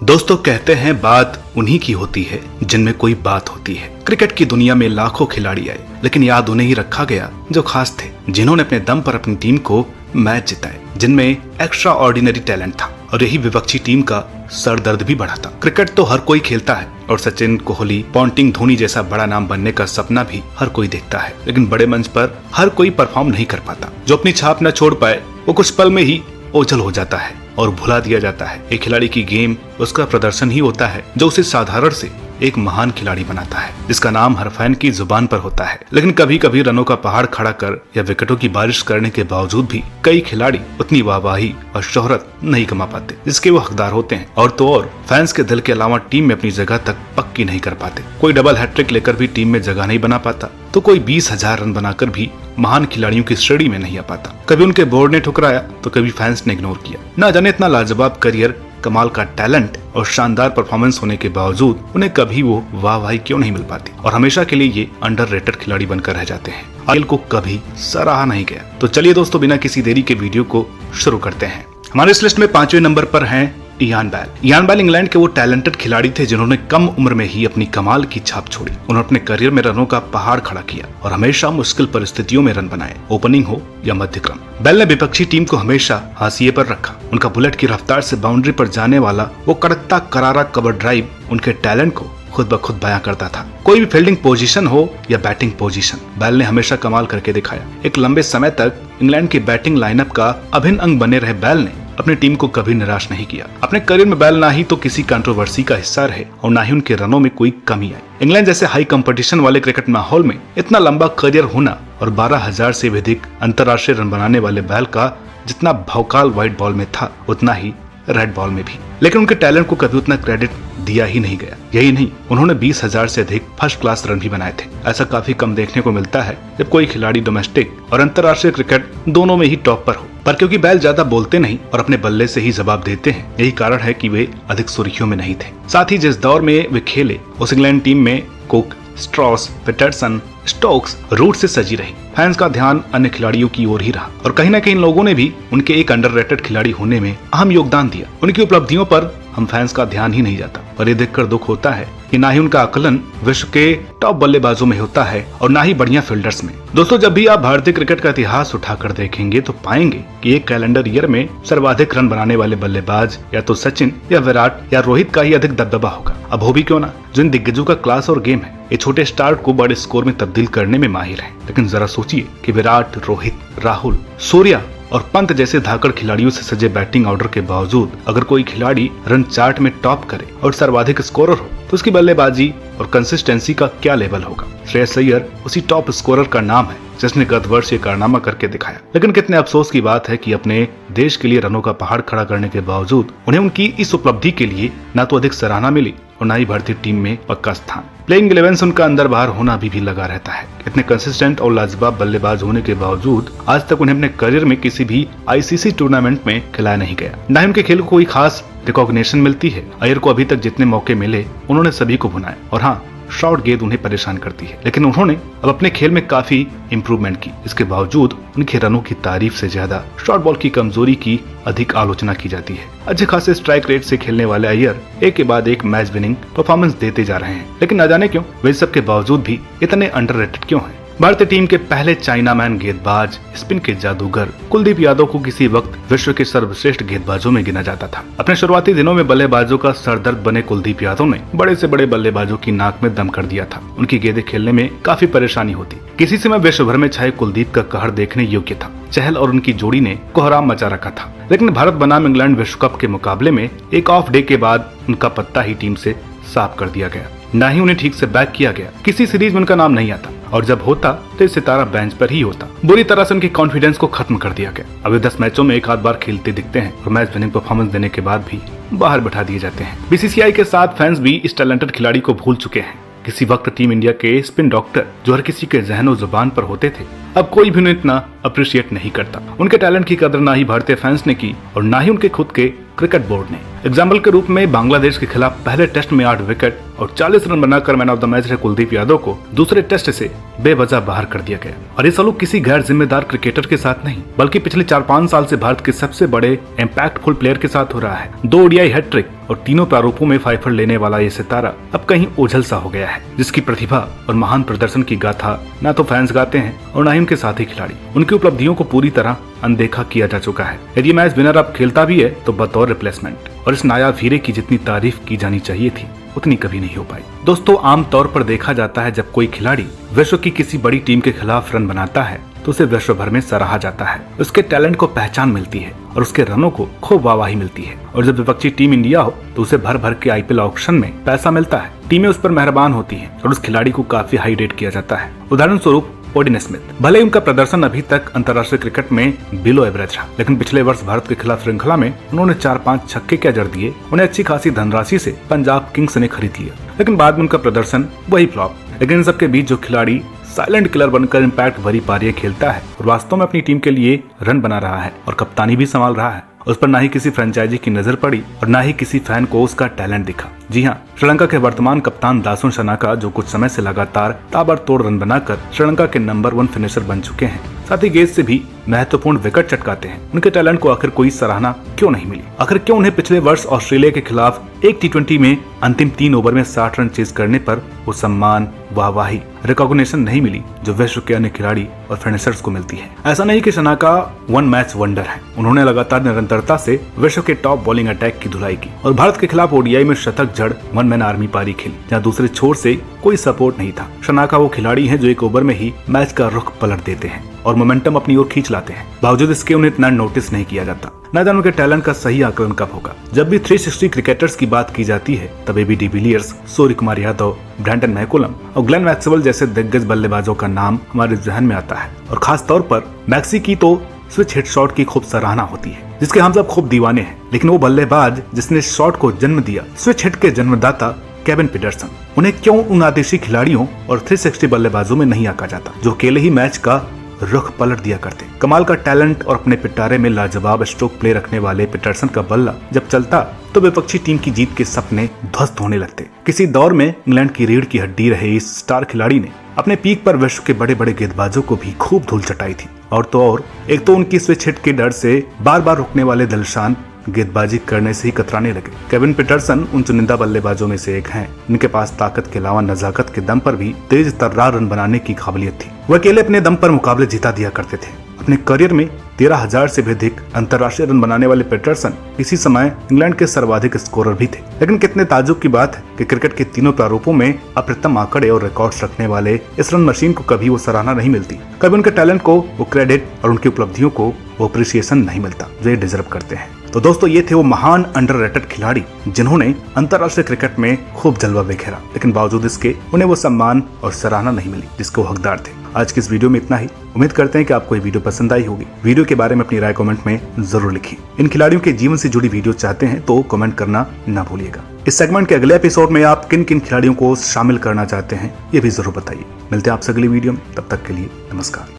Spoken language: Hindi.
दोस्तों कहते हैं बात उन्हीं की होती है जिनमें कोई बात होती है। क्रिकेट की दुनिया में लाखों खिलाड़ी आए, लेकिन याद उन्हें ही रखा गया जो खास थे, जिन्होंने अपने दम पर अपनी टीम को मैच जिताए, जिनमें एक्स्ट्रा ऑर्डिनरी टैलेंट था और यही विपक्षी टीम का सर दर्द भी बढ़ा था। क्रिकेट तो हर कोई खेलता है और सचिन, कोहली, पॉन्टिंग, धोनी जैसा बड़ा नाम बनने का सपना भी हर कोई देखता है, लेकिन बड़े मंच पर हर कोई परफॉर्म नहीं कर पाता। जो अपनी छाप न छोड़ पाए वो कुछ पल में ही ओझल हो जाता है और भुला दिया जाता है। एक खिलाड़ी की गेम उसका प्रदर्शन ही होता है जो उसे साधारण से एक महान खिलाड़ी बनाता है, जिसका नाम हर फैन की जुबान पर होता है। लेकिन कभी कभी रनों का पहाड़ खड़ा कर या विकेटों की बारिश करने के बावजूद भी कई खिलाड़ी उतनी वाहवाही और शोहरत नहीं कमा पाते जिसके वो हकदार होते हैं, और तो और फैंस के दिल के अलावा टीम में अपनी जगह तक पक्की नहीं कर पाते। कोई डबल हैट्रिक लेकर भी टीम में जगह नहीं बना पाता, तो कोई 20,000 रन बनाकर भी महान खिलाड़ियों की श्रेणी में नहीं आ पाता। कभी उनके बोर्ड ने ठुकराया तो कभी फैंस ने इग्नोर किया। न जाने इतना लाजवाब करियर, कमाल का टैलेंट और शानदार परफॉर्मेंस होने के बावजूद उन्हें कभी वो वाहवाही क्यों नहीं मिल पाती और हमेशा के लिए ये अंडररेटेड खिलाड़ी बनकर रह जाते हैं। आईपीएल को कभी सराहा नहीं गया। तो चलिए दोस्तों, बिना किसी देरी के वीडियो को शुरू करते हैं। हमारे इस लिस्ट में 5वें नंबर पर हैं Ian Bell. Ian Bell England के वो टैलेंटेड खिलाड़ी थे जिन्होंने कम उम्र में ही अपनी कमाल की छाप छोड़ी। उन्होंने अपने करियर में रनों का पहाड़ खड़ा किया और हमेशा मुश्किल परिस्थितियों में रन बनाए, ओपनिंग हो या मध्य क्रम। बेल ने विपक्षी टीम को हमेशा हाशिए पर रखा। उनका बुलेट की रफ्तार से बाउंड्री पर जाने वाला वो कड़कता करारा कवर ड्राइव उनके टैलेंट को खुद ब खुद बयां करता था। कोई भी फील्डिंग पोजीशन हो या बैटिंग पोजीशन, बेल ने हमेशा कमाल करके दिखाया। एक लंबे समय तक इंग्लैंड की बैटिंग लाइनअप का अभिन्न अंग बने रहे बेल ने अपनी टीम को कभी निराश नहीं किया। अपने करियर में बेल ना ही तो किसी कंट्रोवर्सी का हिस्सा रहे और ना ही उनके रनों में कोई कमी आई। इंग्लैंड जैसे हाई कंपटीशन वाले क्रिकेट माहौल में इतना लंबा करियर होना और 12,000 से भी अधिक अंतर्राष्ट्रीय रन बनाने वाले बेल का जितना भौकाल व्हाइट बॉल में था उतना ही रेड बॉल में भी, लेकिन उनके टैलेंट को कभी उतना क्रेडिट दिया ही नहीं गया। यही नहीं, उन्होंने 20,000 से अधिक फर्स्ट क्लास रन भी बनाए थे। ऐसा काफी कम देखने को मिलता है जब कोई खिलाड़ी डोमेस्टिक और अंतर्राष्ट्रीय क्रिकेट दोनों में ही टॉप पर हो। पर क्योंकि बेल ज्यादा बोलते नहीं और अपने बल्ले से ही जवाब देते हैं, यही कारण है कि वे अधिक सुर्खियों में नहीं थे। साथ ही जिस दौर में वे खेले उस इंग्लैंड टीम में Cook, Strauss, Pietersen, Stokes, Root से सजी रही। फैंस का ध्यान अन्य खिलाड़ियों की ओर ही रहा और कहीं न कहीं लोगों ने भी उनके एक अंडररेटेड खिलाड़ी होने में अहम योगदान दिया। उनकी उपलब्धियों पर हम फैंस का ध्यान ही नहीं जाता और ये देखकर दुख होता है कि ना ही उनका आकलन विश्व के टॉप बल्लेबाजों में होता है और ना ही बढ़िया फील्डर्स में। दोस्तों, जब भी आप भारतीय क्रिकेट का इतिहास उठाकर देखेंगे तो पाएंगे कि एक कैलेंडर ईयर में सर्वाधिक रन बनाने वाले बल्लेबाज या तो सचिन या विराट या रोहित का ही अधिक दबदबा होगा। अब हो भी क्यों ना, जिन दिग्गजों का क्लास और गेम है ये छोटे स्टार्ट को बड़े स्कोर में तब्दील करने में माहिर है। लेकिन जरा सोचिए कि विराट, रोहित, राहुल, सूर्या और पंत जैसे धाकड़ खिलाड़ियों से सजे बैटिंग ऑर्डर के बावजूद अगर कोई खिलाड़ी रन चार्ट में टॉप करे और सर्वाधिक स्कोरर हो तो उसकी बल्लेबाजी और कंसिस्टेंसी का क्या लेवल होगा। श्रेयस अय्यर उसी टॉप स्कोरर का नाम है जिसने गत वर्ष ये कारनामा करके दिखाया। लेकिन कितने अफसोस की बात है कि अपने देश के लिए रनों का पहाड़ खड़ा करने के बावजूद उन्हें उनकी इस उपलब्धि के लिए न तो अधिक सराहना मिली और न ही भारतीय टीम में पक्का स्थान। प्लेइंग 11 से उनका अंदर बाहर होना भी लगा रहता है। इतने कंसिस्टेंट और लाजवाब बल्लेबाज होने के बावजूद आज तक उन्हें अपने करियर में किसी भी आईसीसी टूर्नामेंट में खिलाया नहीं गया। न ही उनके खेल को कोई खास रिकॉग्निशन मिलती है। अय्यर को अभी तक जितने मौके मिले उन्होंने सभी को भुनाया और हाँ, शॉर्ट गेंद उन्हें परेशान करती है, लेकिन उन्होंने अब अपने खेल में काफी इंप्रूवमेंट की। इसके बावजूद उनके रनों की तारीफ से ज्यादा शॉर्ट बॉल की कमजोरी की अधिक आलोचना की जाती है। अच्छे खासे स्ट्राइक रेट से खेलने वाले अय्यर एक के बाद एक मैच विनिंग परफॉर्मेंस देते जा रहे हैं, लेकिन न जाने क्यों वे सब के बावजूद भी इतने अंडररेटेड क्यों हैं। भारतीय टीम के पहले चाइनामैन गेंदबाज, स्पिन के जादूगर कुलदीप यादव को किसी वक्त विश्व के सर्वश्रेष्ठ गेंदबाजों में गिना जाता था। अपने शुरुआती दिनों में बल्लेबाजों का सरदर्द बने कुलदीप यादव ने बड़े से बड़े बल्लेबाजों की नाक में दम कर दिया था। उनकी गेंदें खेलने में काफी परेशानी होती। किसी समय विश्व भर में छाए कुलदीप का कहर देखने योग्य था। चहल और उनकी जोड़ी ने कोहराम मचा रखा था, लेकिन भारत बनाम इंग्लैंड विश्व कप के मुकाबले में एक ऑफ डे के बाद उनका पत्ता ही टीम से साफ कर दिया गया। न ही उन्हें ठीक से बैक किया गया। किसी सीरीज में उनका नाम नहीं आता और जब होता तो सितारा बेंच पर ही होता। बुरी तरह से उनके कॉन्फिडेंस को खत्म कर दिया गया। अभी 10 मैचों में एक आध बार खेलते दिखते हैं और मैच विनिंग परफॉर्मेंस देने के बाद भी बाहर बैठा दिए जाते हैं। बीसीसीआई के साथ फैंस भी इस टैलेंटेड खिलाड़ी को भूल चुके हैं। किसी वक्त टीम इंडिया के स्पिन डॉक्टर जो हर किसी के जहनो जुबान पर होते थे, अब कोई भी उन्हें इतना अप्रिशिएट नहीं करता। उनके टैलेंट की कदर ना ही भारतीय फैंस ने की और ना ही उनके खुद के क्रिकेट बोर्ड ने। एग्जाम्पल के रूप में बांग्लादेश के खिलाफ पहले टेस्ट में 8 विकेट और 40 रन बनाकर मैन ऑफ द मैच रहे कुलदीप यादव को दूसरे टेस्ट से बेवजह बाहर कर दिया गया। और ये सलूक किसी गैर जिम्मेदार क्रिकेटर के साथ नहीं बल्कि पिछले 4-5 साल से भारत के सबसे बड़े इम्पैक्टफुल प्लेयर के साथ हो रहा है। 2 ओडीआई हैट्रिक और तीनों प्रारूपों में 5 लेने वाला ये सितारा अब कहीं ओझल सा हो गया है, जिसकी प्रतिभा और महान प्रदर्शन की गाथा न तो फैंस गाते हैं और न ही उनके साथी खिलाड़ी। उनकी उपलब्धियों को पूरी तरह अनदेखा किया जा चुका है। यदि मैच विनर अब खेलता भी है तो बतौर रिप्लेसमेंट, और इस नायाब हीरे की जितनी तारीफ की जानी चाहिए थी उतनी कभी नहीं हो पाई। दोस्तों, आम तौर पर देखा जाता है जब कोई खिलाड़ी विश्व की किसी बड़ी टीम के खिलाफ रन बनाता है तो उसे विश्व भर में सराहा जाता है, उसके टैलेंट को पहचान मिलती है और उसके रनों को खूब वाहवाही मिलती है। और जब विपक्षी टीम इंडिया हो तो उसे भर भर के आईपीएल ऑक्शन में पैसा मिलता है। टीमें उस पर मेहरबान होती हैं और उस खिलाड़ी को काफी हाई रेट किया जाता है। उदाहरण स्वरूप ओडिन स्मिथ, भले ही उनका प्रदर्शन अभी तक अंतर्राष्ट्रीय क्रिकेट में बिलो एवरेज रहा, लेकिन पिछले वर्ष भारत के खिलाफ श्रृंखला में उन्होंने 4-5 छक्के क्या जड़ दिए। उन्हें अच्छी खासी धनराशि से पंजाब किंग्स ने खरीद लिया, लेकिन बाद में उनका प्रदर्शन वही फ्लॉप। लेकिन इन सबके बीच जो खिलाड़ी साइलेंट किलर बनकर इम्पैक्ट भरी पारियां खेलता है और वास्तव में अपनी टीम के लिए रन बना रहा है और कप्तानी भी संभाल रहा है, उस पर ना ही किसी फ्रेंचाइजी की नजर पड़ी और ना ही किसी फैन को उसका टैलेंट दिखा। जी हाँ, श्रीलंका के वर्तमान कप्तान दासुन शनाका, जो कुछ समय से लगातार ताबड़तोड़ रन बनाकर श्रीलंका के नंबर 1 फिनिशर बन चुके हैं, साथ ही गेंद से भी महत्वपूर्ण विकेट चटकाते हैं। उनके टैलेंट को आखिर कोई सराहना क्यों नहीं मिली? आखिर क्यों उन्हें पिछले वर्ष ऑस्ट्रेलिया के खिलाफ एक T20 में अंतिम 3 ओवर में 60 रन चेज करने पर वो सम्मान, वाहवाही, रिकॉग्निशन नहीं मिली जो विश्व के अन्य खिलाड़ी और फिनिशर्स को मिलती है? ऐसा नहीं कि शनाका 1 मैच वंडर है, उन्होंने लगातार निरंतरता से विश्व के टॉप बॉलिंग अटैक की धुलाई की और भारत के खिलाफ ओडीआई में शतक जड़ 1 मैन आर्मी पारी खेली, जहाँ दूसरे छोर से कोई सपोर्ट नहीं था। शनाका वो खिलाड़ी हैं जो एक ओवर में ही मैच का रुख पलट देते हैं और मोमेंटम अपनी ओर खींच लाते हैं। बावजूद इसके उन्हें इतना नोटिस नहीं किया जाता। न जाने उनके टैलेंट का सही आकलन कब होगा। जब भी 360 क्रिकेटर्स की बात की जाती है तब AB de Villiers, Surya Kumar Yadav, ब्रैंटन McCullum और ग्लेन मैक्सवेल जैसे दिग्गज बल्लेबाजों का नाम हमारे जहन में आता है। और खास तौर पर मैक्सी की तो स्विच हिट शॉट की खूब सराहना होती है, जिसके हम सब खूब दीवाने हैं। लेकिन वो बल्लेबाज जिसने इस शॉट को जन्म दिया, स्विच हिट के जन्मदाता केविन पीटरसन, उन्हें क्यों उन आदेशी खिलाड़ियों और 360 बल्लेबाजों में नहीं आका जाता जो अकेले ही मैच का रुख पलट दिया करते? कमाल का टैलेंट और अपने पिटारे में लाजवाब स्ट्रोक प्ले रखने वाले पीटरसन का बल्ला जब चलता तो विपक्षी टीम की जीत के सपने ध्वस्त होने लगते। किसी दौर में इंग्लैंड की रीढ़ की हड्डी रहे इस स्टार खिलाड़ी ने अपने पीक पर विश्व के बड़े बड़े गेंदबाजों को भी खूब धूल चटाई थी। और तो और एक तो उनकी स्विच हिट के डर से बार बार रुकने वाले दिलशान गेंदबाजी करने से ही कतराने लगे। केविन पीटरसन उन चुनिंदा बल्लेबाजों में से एक हैं जिनके पास ताकत के अलावा नजाकत के दम पर भी तेज तर्रार रन बनाने की काबिलियत थी। वह अकेले अपने दम पर मुकाबले जिता दिया करते थे। अपने करियर में 13,000 से भी अधिक अंतर्राष्ट्रीय रन बनाने वाले पीटरसन इसी समय इंग्लैंड के सर्वाधिक स्कोरर भी थे। लेकिन कितने ताज्जुब की बात है कि क्रिकेट के तीनों प्रारूपों में अप्रतिम आंकड़े और रिकॉर्ड्स रखने वाले इस रन मशीन को कभी वो सराहना नहीं मिलती, कभी उनके टैलेंट को वो क्रेडिट और उनकी उपलब्धियों को वो अप्रिसिएशन नहीं मिलता जो ये डिजर्व करते हैं। तो दोस्तों, ये थे वो महान अंडररेटेड खिलाड़ी जिन्होंने अंतर्राष्ट्रीय क्रिकेट में खूब जलवा बिखेरा, लेकिन बावजूद इसके उन्हें वो सम्मान और सराहना नहीं मिली जिसके वो हकदार थे। आज की इस वीडियो में इतना ही। उम्मीद करते हैं कि आपको ये वीडियो पसंद आई होगी। वीडियो के बारे में अपनी राय कमेंट में जरूर लिखिए। इन खिलाड़ियों के जीवन से जुड़ी वीडियो चाहते हैं तो कमेंट करना ना भूलिएगा। इस सेगमेंट के अगले एपिसोड में आप किन किन खिलाड़ियों को शामिल करना चाहते हैं ये भी जरूर बताइए। मिलते हैं आपसे अगली वीडियो में, तब तक के लिए नमस्कार।